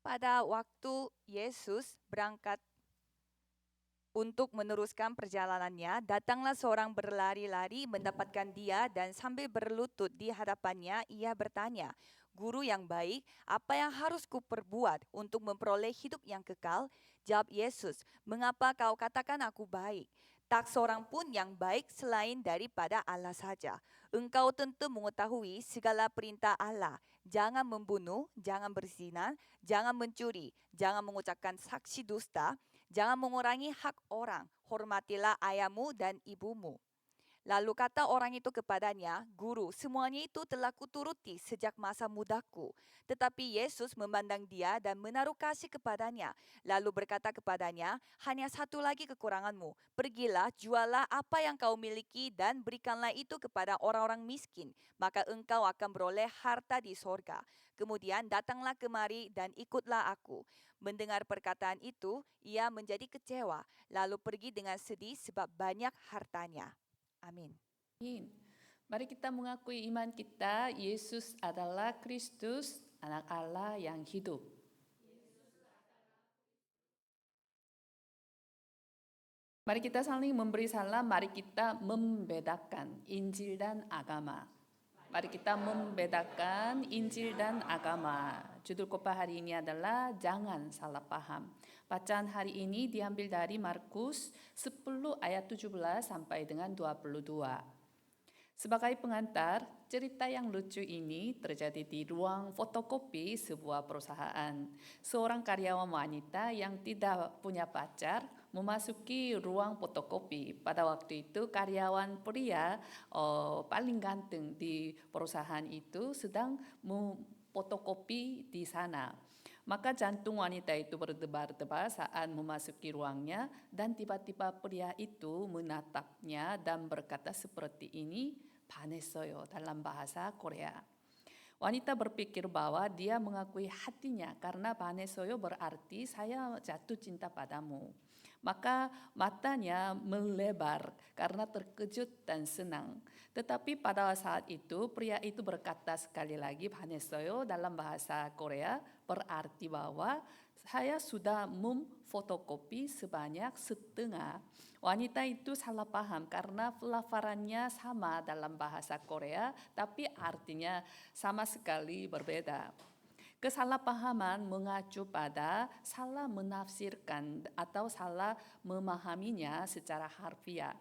Pada waktu Yesus berangkat untuk meneruskan perjalanannya, datanglah seorang berlari-lari mendapatkan dia dan sambil berlutut di hadapannya, ia bertanya, "Guru yang baik, apa yang harus kuperbuat untuk memperoleh hidup yang kekal?" Jawab Yesus, "Mengapa kau katakan aku baik? Tak seorang pun yang baik selain daripada Allah saja. Engkau tentu mengetahui segala perintah Allah. Jangan membunuh, jangan berzina, jangan mencuri, jangan mengucapkan saksi dusta, jangan mengurangi hak orang, hormatilah ayahmu dan ibumu." Lalu kata orang itu kepadanya, "Guru, semuanya itu telah kuturuti sejak masa mudaku." Tetapi Yesus memandang dia dan menaruh kasih kepadanya. Lalu berkata kepadanya, "Hanya satu lagi kekuranganmu. Pergilah, jualah apa yang kau miliki dan berikanlah itu kepada orang-orang miskin. Maka engkau akan beroleh harta di sorga. Kemudian datanglah kemari dan ikutlah aku." Mendengar perkataan itu, ia menjadi kecewa, lalu pergi dengan sedih sebab banyak hartanya. Amin. Mari kita mengakui iman kita, Yesus adalah Kristus, anak Allah yang hidup. Mari kita saling memberi salam, mari kita membedakan Injil dan agama. Mari kita membedakan Injil dan agama. Judul khotbah hari ini adalah Jangan Salah Paham. Bacaan hari ini diambil dari Markus 10 ayat 17 sampai dengan 22. Sebagai pengantar, cerita yang lucu ini terjadi di ruang fotokopi sebuah perusahaan. Seorang karyawan wanita yang tidak punya pacar memasuki ruang fotokopi. Pada waktu itu karyawan pria paling ganteng di perusahaan itu sedang memfotokopi di sana. Maka jantung wanita itu berdebar-debar saat memasuki ruangnya dan tiba-tiba pria itu menatapnya dan berkata seperti ini, 반했어요 dalam bahasa Korea. Wanita berpikir bahwa dia mengakui hatinya karena 반했어요 berarti saya jatuh cinta padamu. Maka matanya melebar karena terkejut dan senang. Tetapi pada saat itu pria itu berkata sekali lagi 반했어요 dalam bahasa Korea berarti bahwa saya sudah memfotokopi sebanyak setengah. Wanita itu salah paham karena pelafarannya sama dalam bahasa Korea, tapi artinya sama sekali berbeda. Kesalahpahaman mengacu pada salah menafsirkan atau salah memahaminya secara harfiah.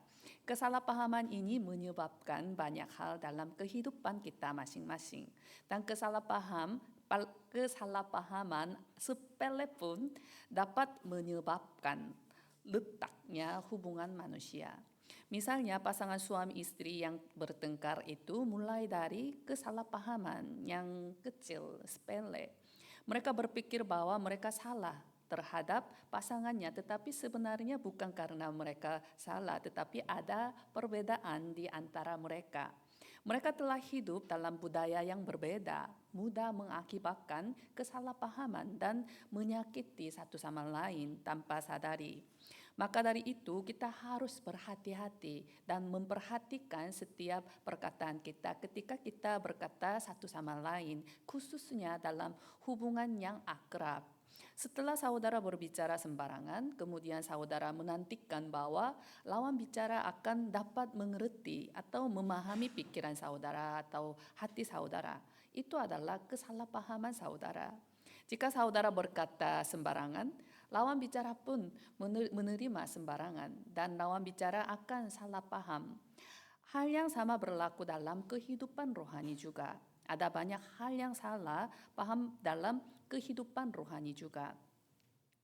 Kesalahpahaman ini menyebabkan banyak hal dalam kehidupan kita masing-masing. Dan kesalahpahaman sepele pun dapat menyebabkan letaknya hubungan manusia. Misalnya pasangan suami istri yang bertengkar itu mulai dari kesalahpahaman yang kecil, sepele. Mereka berpikir bahwa mereka salah terhadap pasangannya, tetapi sebenarnya bukan karena mereka salah, tetapi ada perbedaan di antara mereka. Mereka telah hidup dalam budaya yang berbeda, mudah mengakibatkan kesalahpahaman dan menyakiti satu sama lain tanpa sadari. Maka dari itu kita harus berhati-hati dan memperhatikan setiap perkataan kita ketika kita berkata satu sama lain, khususnya dalam hubungan yang akrab. Setelah saudara berbicara sembarangan, kemudian saudara menantikan bahwa lawan bicara akan dapat mengerti atau memahami pikiran saudara atau hati saudara. Itu adalah kesalahpahaman saudara. Jika saudara berkata sembarangan, lawan bicara pun menerima sembarangan dan lawan bicara akan salah paham. Hal yang sama berlaku dalam kehidupan rohani juga. Ada banyak hal yang salah paham dalam kehidupan rohani juga.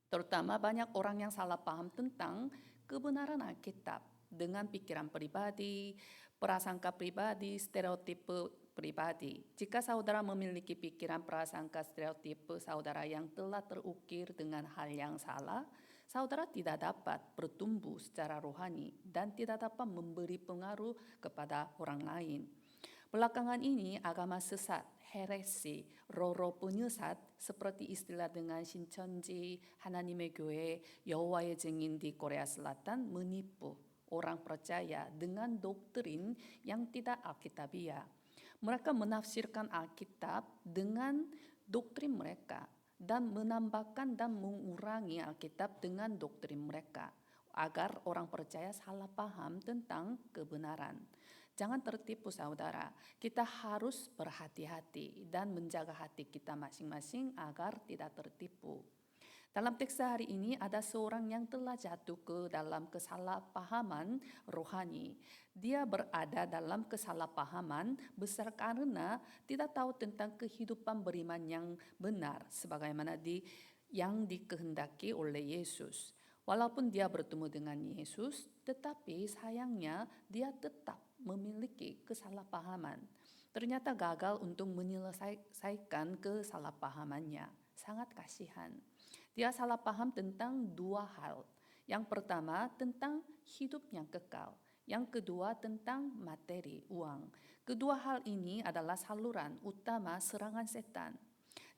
Terutama banyak orang yang salah paham tentang kebenaran Alkitab dengan pikiran pribadi, prasangka pribadi, stereotipe pribadi. Jika saudara memiliki pikiran prasangka stereotipe saudara yang telah terukir dengan hal yang salah, saudara tidak dapat bertumbuh secara rohani dan tidak dapat memberi pengaruh kepada orang lain. Belakangan ini agama sesat, heresi, roh-roh penyesat seperti istilah dengan 신천지, 하나님의 교회, 여호와의 증인 di Korea Selatan menipu orang percaya dengan doktrin yang tidak alkitabiah. Mereka menafsirkan Alkitab dengan doktrin mereka dan menambahkan dan mengurangi Alkitab dengan doktrin mereka agar orang percaya salah paham tentang kebenaran. Jangan tertipu saudara, kita harus berhati-hati dan menjaga hati kita masing-masing agar tidak tertipu. Dalam teks hari ini ada seorang yang telah jatuh ke dalam kesalahpahaman rohani. Dia berada dalam kesalahpahaman besar karena tidak tahu tentang kehidupan beriman yang benar sebagaimana yang dikehendaki oleh Yesus. Walaupun dia bertemu dengan Yesus, tetapi sayangnya dia tetap memiliki kesalahpahaman. Ternyata gagal untuk menyelesaikan kesalahpahamannya. Sangat kasihan. Dia salah paham tentang dua hal. Yang pertama tentang hidup yang kekal. Yang kedua tentang materi, uang. Kedua hal ini adalah saluran utama serangan setan.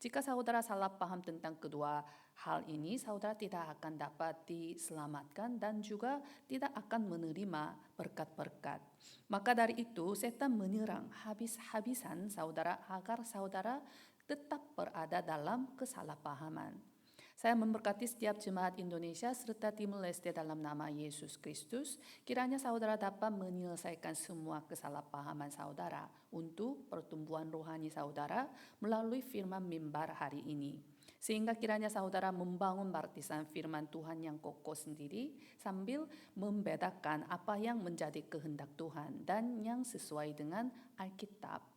Jika saudara salah paham tentang kedua hal ini, saudara tidak akan dapat diselamatkan dan juga tidak akan menerima berkat-berkat. Maka dari itu, setan menyerang habis-habisan saudara agar saudara tetap berada dalam kesalahpahaman. Saya memberkati setiap jemaat Indonesia serta Timur Leste dalam nama Yesus Kristus. Kiranya saudara dapat menyelesaikan semua kesalahpahaman saudara untuk pertumbuhan rohani saudara melalui firman mimbar hari ini. Sehingga kiranya saudara membangun baptisan firman Tuhan yang kokoh sendiri sambil membedakan apa yang menjadi kehendak Tuhan dan yang sesuai dengan Alkitab.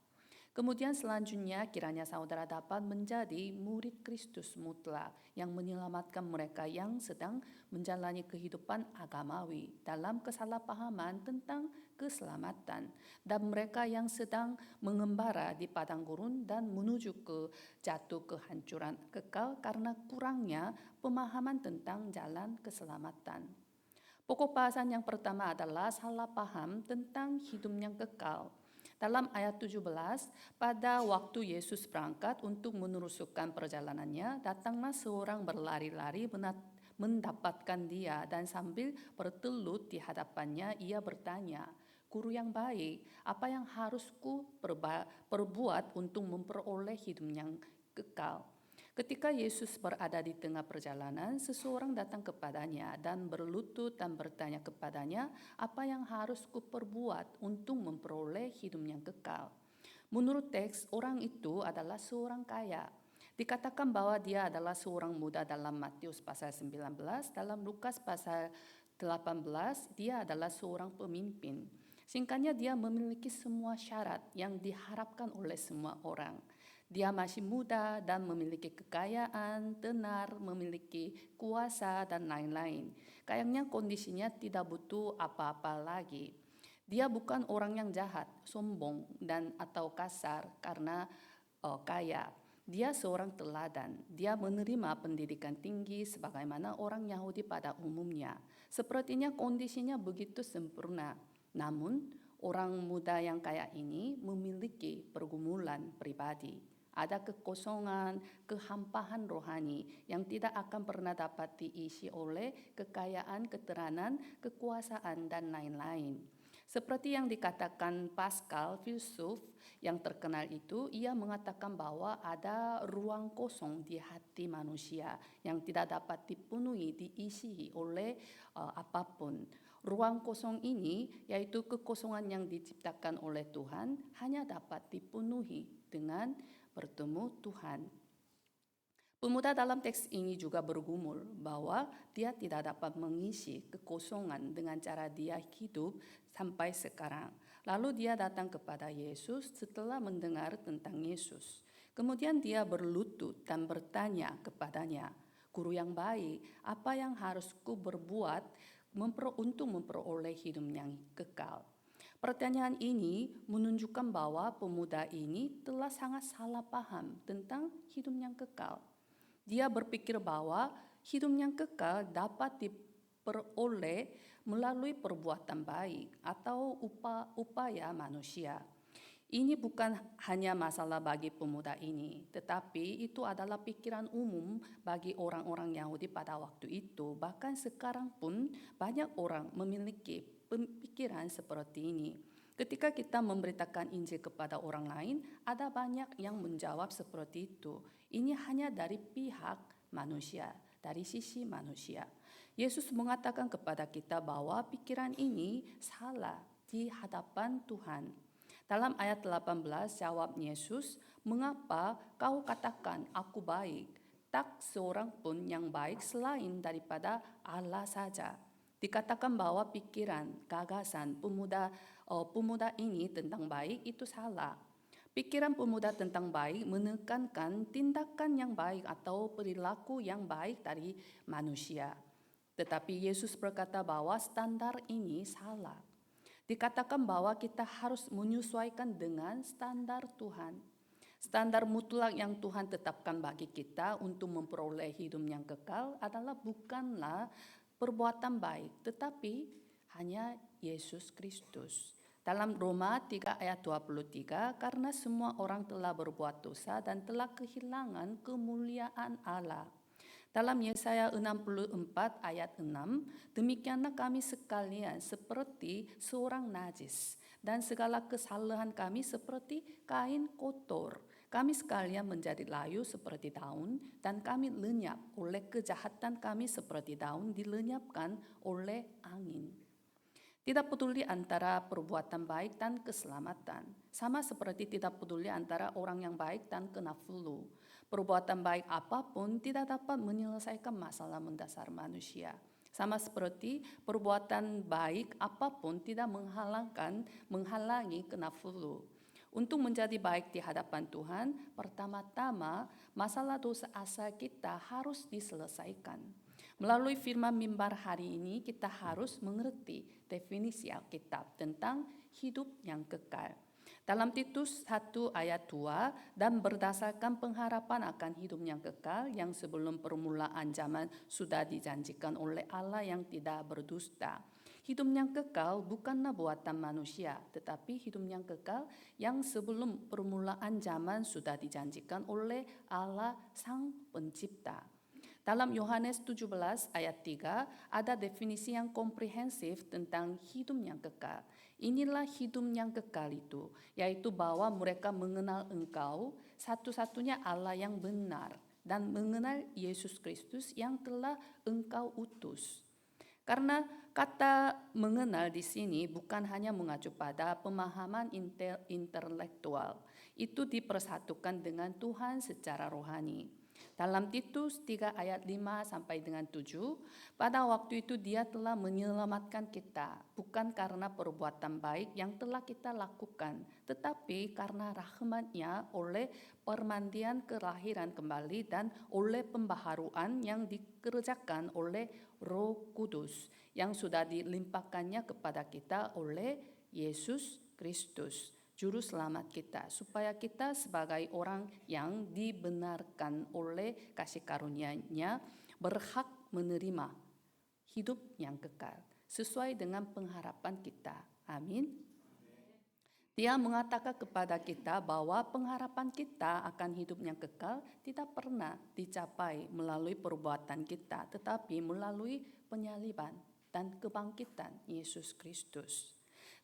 Kemudian selanjutnya kiranya saudara dapat menjadi murid Kristus mutlak yang menyelamatkan mereka yang sedang menjalani kehidupan agamawi dalam kesalahpahaman tentang keselamatan dan mereka yang sedang mengembara di padang gurun dan menuju ke jatuh kehancuran kekal karena kurangnya pemahaman tentang jalan keselamatan. Pokok bahasan yang pertama adalah salah paham tentang hidup yang kekal. Dalam ayat 17, pada waktu Yesus berangkat untuk meneruskan perjalanannya, datanglah seorang berlari-lari mendapatkan dia dan sambil bertelut di hadapannya ia bertanya, "Guru yang baik, apa yang harus ku perbuat untuk memperoleh hidup yang kekal?" Ketika Yesus berada di tengah perjalanan, seseorang datang kepadanya dan berlutut dan bertanya kepadanya, "Apa yang harus kuperbuat untuk memperoleh hidup yang kekal?" Menurut teks, orang itu adalah seorang kaya. Dikatakan bahwa dia adalah seorang muda dalam Matius pasal 19, dalam Lukas pasal 18, dia adalah seorang pemimpin. Singkatnya dia memiliki semua syarat yang diharapkan oleh semua orang. Dia masih muda dan memiliki kekayaan, tenar, memiliki kuasa dan lain-lain. Kayaknya kondisinya tidak butuh apa-apa lagi. Dia bukan orang yang jahat, sombong dan atau kasar karena kaya. Dia seorang teladan. Dia menerima pendidikan tinggi sebagaimana orang Yahudi pada umumnya. Sepertinya kondisinya begitu sempurna. Namun, orang muda yang kaya ini memiliki pergumulan pribadi. Ada kekosongan, kehampaan rohani yang tidak akan pernah dapat diisi oleh kekayaan, keterangan, kekuasaan, dan lain-lain. Seperti yang dikatakan Pascal, filsuf yang terkenal itu, ia mengatakan bahwa ada ruang kosong di hati manusia yang tidak dapat dipenuhi, diisi oleh apapun. Ruang kosong ini, yaitu kekosongan yang diciptakan oleh Tuhan, hanya dapat dipenuhi dengan bertemu Tuhan. Pemuda dalam teks ini juga bergumul bahwa dia tidak dapat mengisi kekosongan dengan cara dia hidup sampai sekarang. Lalu dia datang kepada Yesus setelah mendengar tentang Yesus. Kemudian dia berlutut dan bertanya kepadanya, "Guru yang baik, apa yang harus ku berbuat untuk memperoleh hidup yang kekal?" Pertanyaan ini menunjukkan bahwa pemuda ini telah sangat salah paham tentang hidup yang kekal. Dia berpikir bahwa hidup yang kekal dapat diperoleh melalui perbuatan baik atau upaya manusia. Ini bukan hanya masalah bagi pemuda ini, tetapi itu adalah pikiran umum bagi orang-orang Yahudi pada waktu itu. Bahkan sekarang pun banyak orang memiliki pemikiran seperti ini. Ketika kita memberitakan Injil kepada orang lain, ada banyak yang menjawab seperti itu. ini hanya dari pihak manusia, dari sisi manusia. Yesus mengatakan kepada kita bahwa pikiran ini salah di hadapan Tuhan. Dalam ayat 18 jawab Yesus, "Mengapa kau katakan aku baik? Tak seorang pun yang baik selain daripada Allah saja." Dikatakan bahwa pikiran, gagasan pemuda ini tentang baik itu salah. Pikiran pemuda tentang baik menekankan tindakan yang baik atau perilaku yang baik dari manusia. Tetapi Yesus berkata bahwa standar ini salah. Dikatakan bahwa kita harus menyesuaikan dengan standar Tuhan. Standar mutlak yang Tuhan tetapkan bagi kita untuk memperoleh hidup yang kekal adalah bukanlah perbuatan baik, tetapi hanya Yesus Kristus. Dalam Roma 3 ayat 23, karena semua orang telah berbuat dosa dan telah kehilangan kemuliaan Allah. Dalam Yesaya 64 ayat 6, demikianlah kami sekalian seperti seorang najis, dan segala kesalahan kami seperti kain kotor. Kami sekalian menjadi layu seperti daun, dan kami lenyap oleh kejahatan kami seperti daun dilenyapkan oleh angin. Tidak peduli antara perbuatan baik dan keselamatan, sama seperti tidak peduli antara orang yang baik dan kena flu. Perbuatan baik apapun tidak dapat menyelesaikan masalah mendasar manusia. Sama seperti perbuatan baik apapun tidak menghalangi kena flu. Untuk menjadi baik di hadapan Tuhan, pertama-tama masalah dosa asal kita harus diselesaikan. Melalui firman mimbar hari ini kita harus mengerti definisi Alkitab tentang hidup yang kekal. Dalam Titus 1 ayat 2, dan berdasarkan pengharapan akan hidup yang kekal yang sebelum permulaan zaman sudah dijanjikan oleh Allah yang tidak berdusta. Hidup yang kekal bukanlah buatan manusia, tetapi hidup yang kekal yang sebelum permulaan zaman sudah dijanjikan oleh Allah Sang Pencipta. Dalam Yohanes 17 ayat 3 ada definisi yang komprehensif tentang hidup yang kekal. Inilah hidup yang kekal itu, yaitu bahwa mereka mengenal Engkau, satu-satunya Allah yang benar, dan mengenal Yesus Kristus yang telah Engkau utus. Karena kata mengenal di sini bukan hanya mengacu pada pemahaman intelektual, itu dipersatukan dengan Tuhan secara rohani. Dalam Titus 3 ayat 5 sampai dengan 7, pada waktu itu Dia telah menyelamatkan kita, bukan karena perbuatan baik yang telah kita lakukan, tetapi karena rahmat-Nya oleh permandian kelahiran kembali dan oleh pembaharuan yang dikerjakan oleh Roh Kudus yang sudah dilimpahkannya kepada kita oleh Yesus Kristus, Juru Selamat kita, supaya kita sebagai orang yang dibenarkan oleh kasih karunia-Nya berhak menerima hidup yang kekal sesuai dengan pengharapan kita. Amin. Dia mengatakan kepada kita bahwa pengharapan kita akan hidup yang kekal tidak pernah dicapai melalui perbuatan kita, tetapi melalui penyaliban dan kebangkitan Yesus Kristus.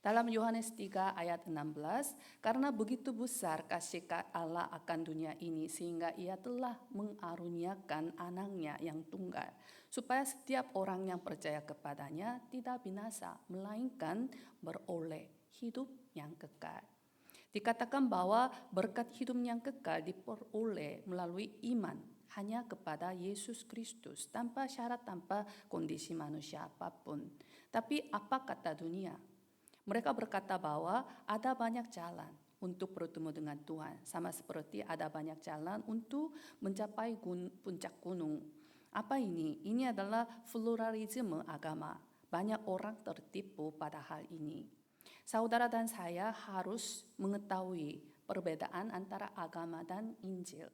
Dalam Yohanes 3 ayat 16, karena begitu besar kasih Allah akan dunia ini sehingga Ia telah mengaruniakan anaknya yang tunggal, supaya setiap orang yang percaya kepadanya tidak binasa, melainkan beroleh hidup yang kekal. Dikatakan bahwa berkat hidup yang kekal diperoleh melalui iman hanya kepada Yesus Kristus, tanpa syarat, tanpa kondisi manusia apapun. Tapi apa kata dunia? Mereka berkata bahwa ada banyak jalan untuk bertemu dengan Tuhan, sama seperti ada banyak jalan untuk mencapai puncak gunung. Apa ini? Ini adalah pluralisme agama. Banyak orang tertipu pada hal ini. Saudara dan saya harus mengetahui perbedaan antara agama dan Injil.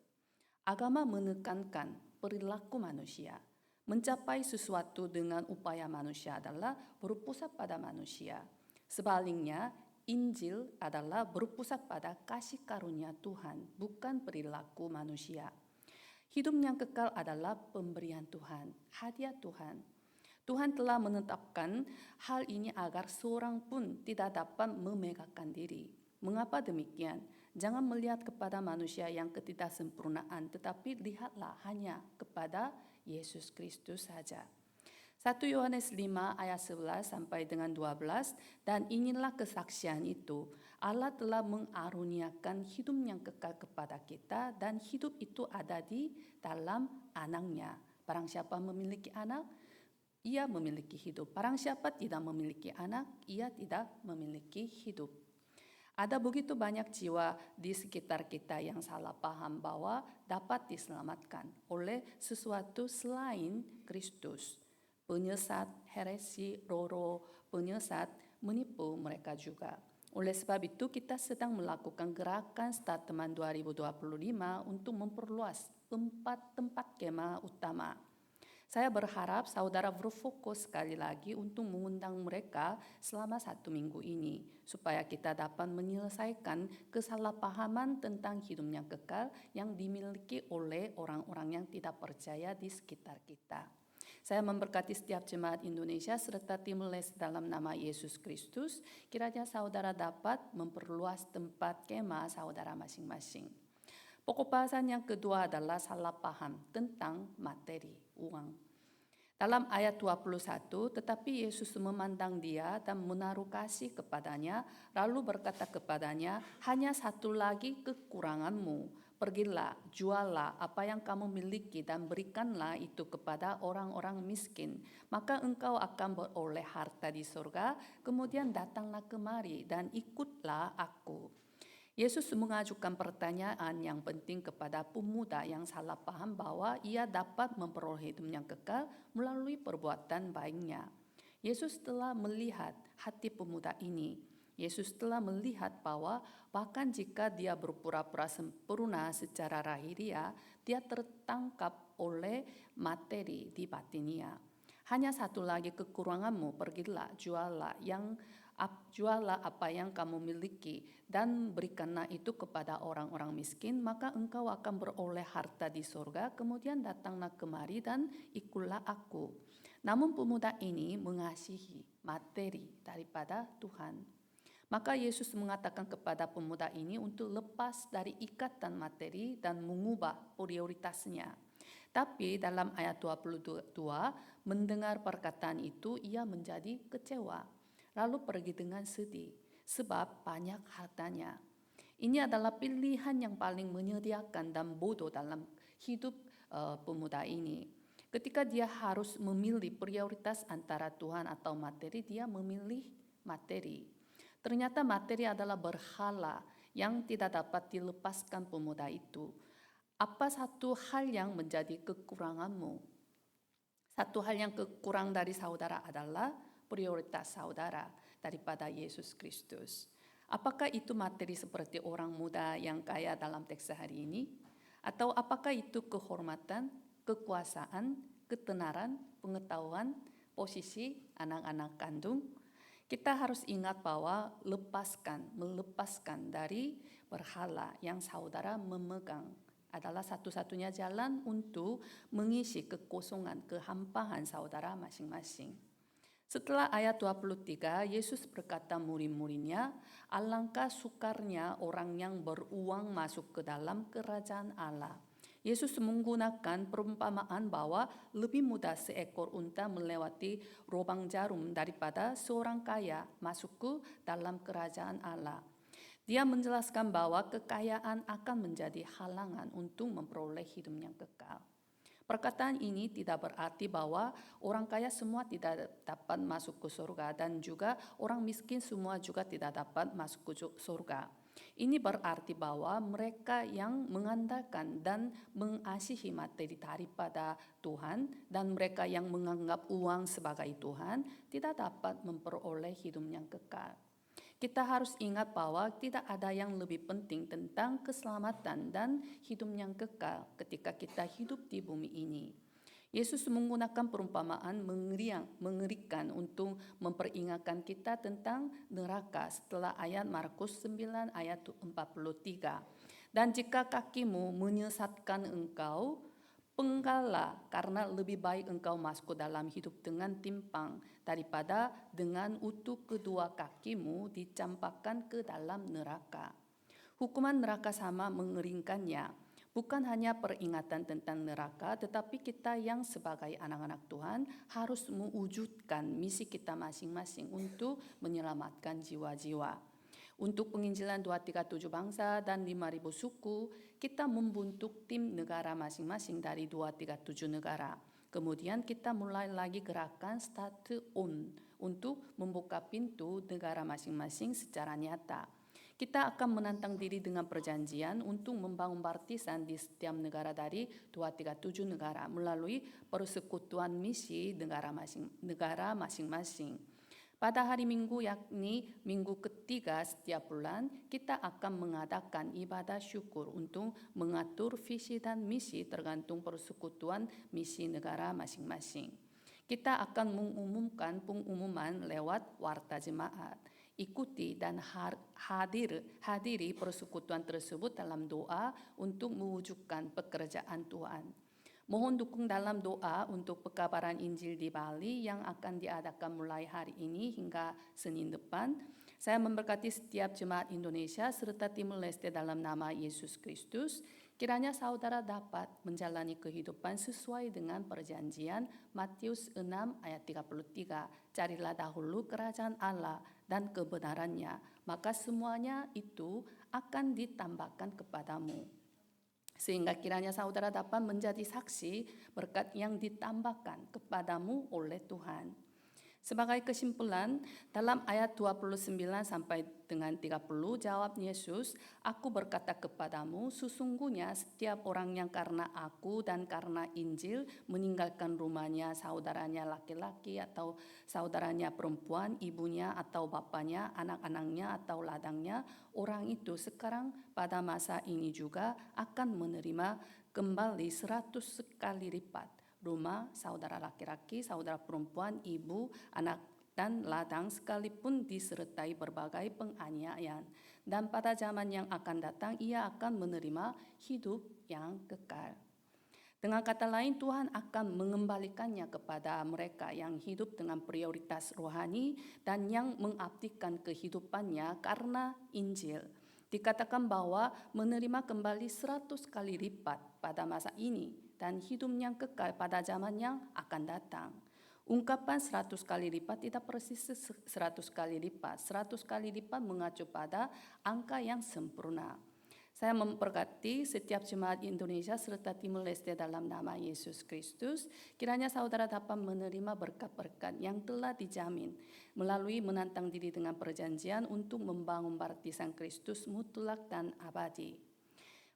Agama menekankan perilaku manusia. Mencapai sesuatu dengan upaya manusia adalah berpusat pada manusia. Sebaliknya, Injil adalah berpusat pada kasih karunia Tuhan, bukan perilaku manusia. Hidup yang kekal adalah pemberian Tuhan, hadiah Tuhan. Tuhan telah menetapkan hal ini agar seorang pun tidak dapat memegahkan diri. Mengapa demikian? Jangan melihat kepada manusia yang ketidaksempurnaan, tetapi lihatlah hanya kepada Yesus Kristus saja. 1 Yohanes 5 ayat 11 sampai dengan 12, dan inilah kesaksian itu, Allah telah mengaruniakan hidup yang kekal kepada kita, dan hidup itu ada di dalam anaknya. Barang siapa memiliki anak, ia memiliki hidup. Barang siapa tidak memiliki anak, ia tidak memiliki hidup. Ada begitu banyak jiwa di sekitar kita yang salah paham bahwa dapat diselamatkan oleh sesuatu selain Kristus. Penyesat, heresi, roro, penyesat menipu mereka juga. Oleh sebab itu kita sedang melakukan gerakan Statement 2025 untuk memperluas 4 tempat kemah utama. Saya berharap saudara berfokus sekali lagi untuk mengundang mereka selama 1 minggu ini, supaya kita dapat menyelesaikan kesalahpahaman tentang hidup yang kekal yang dimiliki oleh orang-orang yang tidak percaya di sekitar kita. Saya memberkati setiap jemaat Indonesia serta Timur Leste dalam nama Yesus Kristus. Kiranya saudara dapat memperluas tempat kemah saudara masing-masing. Pokok bahasan yang kedua adalah salah paham tentang materi, uang. Dalam ayat 21, tetapi Yesus memandang dia dan menaruh kasih kepadanya, lalu berkata kepadanya, hanya satu lagi kekuranganmu. Pergilah, jualah apa yang kamu miliki dan berikanlah itu kepada orang-orang miskin. Maka engkau akan beroleh harta di surga, kemudian datanglah kemari dan ikutlah aku. Yesus mengajukan pertanyaan yang penting kepada pemuda yang salah paham bahwa ia dapat memperoleh hidup yang kekal melalui perbuatan baiknya. Yesus telah melihat hati pemuda ini. Yesus telah melihat bahwa bahkan jika dia berpura-pura sempurna secara lahiriah, dia tertangkap oleh materi di batinnya. Hanya satu lagi kekuranganmu, pergilah, jualah apa yang kamu miliki dan berikanlah itu kepada orang-orang miskin, maka engkau akan beroleh harta di surga, kemudian datanglah kemari dan ikutlah aku. Namun pemuda ini mengasihi materi daripada Tuhan. Maka Yesus mengatakan kepada pemuda ini untuk lepas dari ikatan materi dan mengubah prioritasnya. Tapi dalam ayat 22, mendengar perkataan itu ia menjadi kecewa. Lalu pergi dengan sedih, sebab banyak hartanya. Ini adalah pilihan yang paling menyediakan dan bodoh dalam hidup pemuda ini. Ketika dia harus memilih prioritas antara Tuhan atau materi, dia memilih materi. Ternyata materi adalah berhala yang tidak dapat dilepaskan pemuda itu. Apa satu hal yang menjadi kekuranganmu? Satu hal yang kekurang dari saudara adalah prioritas saudara daripada Yesus Kristus. Apakah itu materi seperti orang muda yang kaya dalam teks hari ini? Atau apakah itu kehormatan, kekuasaan, ketenaran, pengetahuan, posisi, anak-anak kandung? Kita harus ingat bahwa melepaskan dari berhala yang saudara memegang adalah satu-satunya jalan untuk mengisi kekosongan, kehampaan saudara masing-masing. Setelah ayat 23, Yesus berkata murid-muridnya, alangkah sukarnya orang yang beruang masuk ke dalam kerajaan Allah. Yesus menggunakan perumpamaan bahwa lebih mudah seekor unta melewati lubang jarum daripada seorang kaya masuk ke dalam kerajaan Allah. Dia menjelaskan bahwa kekayaan akan menjadi halangan untuk memperoleh hidup yang kekal. Perkataan ini tidak berarti bahwa orang kaya semua tidak dapat masuk ke surga dan juga orang miskin semua juga tidak dapat masuk ke surga. Ini berarti bahwa mereka yang mengandalkan dan mengasihi materi daripada Tuhan dan mereka yang menganggap uang sebagai Tuhan tidak dapat memperoleh hidup yang kekal. Kita harus ingat bahwa tidak ada yang lebih penting tentang keselamatan dan hidup yang kekal ketika kita hidup di bumi ini. Yesus menggunakan perumpamaan mengerikan untuk memperingatkan kita tentang neraka setelah ayat Markus 9 ayat 43. Dan jika kakimu menyesatkan engkau, penggallah, karena lebih baik engkau masuk ke dalam hidup dengan timpang daripada dengan utuh kedua kakimu dicampakkan ke dalam neraka. Hukuman neraka sama mengeringkannya. Bukan hanya peringatan tentang neraka, tetapi kita yang sebagai anak-anak Tuhan harus mewujudkan misi kita masing-masing untuk menyelamatkan jiwa-jiwa. Untuk penginjilan 237 bangsa dan 5.000 suku, kita membentuk tim negara masing-masing dari 237 negara. Kemudian kita mulai lagi gerakan Start On untuk membuka pintu negara masing-masing secara nyata. Kita akan menantang diri dengan perjanjian untuk membangun partisan di setiap negara dari 237 negara melalui persekutuan misi negara masing-masing. Pada hari Minggu, yakni minggu ketiga setiap bulan, kita akan mengadakan ibadah syukur untuk mengatur visi dan misi tergantung persekutuan misi negara masing-masing. Kita akan mengumumkan pengumuman lewat warta jemaat. Ikuti dan hadiri persekutuan tersebut dalam doa untuk mewujudkan pekerjaan Tuhan. Mohon dukung dalam doa untuk pekabaran Injil di Bali yang akan diadakan mulai hari ini hingga Senin depan. Saya memberkati setiap jemaat Indonesia serta Timur Leste dalam nama Yesus Kristus. Kiranya saudara dapat menjalani kehidupan sesuai dengan perjanjian Matius 6 ayat 33. Carilah dahulu kerajaan Allah dan kebenarannya, maka semuanya itu akan ditambahkan kepadamu. Sehingga kiranya saudara dapat menjadi saksi berkat yang ditambahkan kepadamu oleh Tuhan. Sebagai kesimpulan, dalam ayat 29 sampai dengan 30 jawab Yesus, "Aku berkata kepadamu, sesungguhnya setiap orang yang karena aku dan karena Injil meninggalkan rumahnya, saudaranya laki-laki atau saudaranya perempuan, ibunya atau bapaknya, anak-anaknya atau ladangnya, orang itu sekarang pada masa ini juga akan menerima kembali 100 kali lipat. Rumah, saudara laki-laki, saudara perempuan, ibu, anak, dan ladang sekalipun disertai berbagai penganiayaan. Dan pada zaman yang akan datang ia akan menerima hidup yang kekal." Dengan kata lain, Tuhan akan mengembalikannya kepada mereka yang hidup dengan prioritas rohani dan yang mengabdikan kehidupannya karena Injil. Dikatakan bahwa menerima kembali 100 kali lipat pada masa ini dan hidup yang kekal pada zaman yang akan datang. Ungkapan 100 kali lipat tidak persis 100 kali lipat. 100 kali lipat mengacu pada angka yang sempurna. Saya memberkati setiap jemaat Indonesia serta Timur Leste dalam nama Yesus Kristus. Kiranya saudara dapat menerima berkat-berkat yang telah dijamin melalui menantang diri dengan perjanjian untuk membangun partisan Kristus mutlak dan abadi.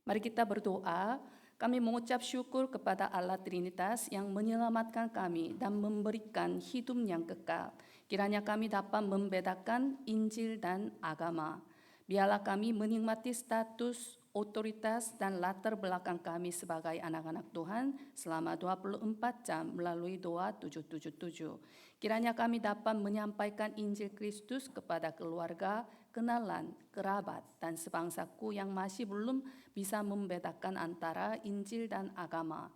Mari kita berdoa. Kami mengucap syukur kepada Allah Trinitas yang menyelamatkan kami dan memberikan hidup yang kekal. Kiranya kami dapat membedakan Injil dan agama. Biarlah kami menikmati status, otoritas, dan latar belakang kami sebagai anak-anak Tuhan selama 24 jam melalui doa 777. Kiranya kami dapat menyampaikan Injil Kristus kepada keluarga, kenalan, kerabat, dan sebangsaku yang masih belum bisa membedakan antara Injil dan agama.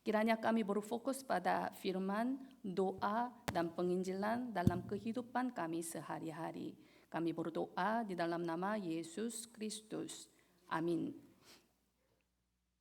Kiranya kami berfokus pada firman, doa, dan penginjilan dalam kehidupan kami sehari-hari. Kami berdoa di dalam nama Yesus Kristus. Amin.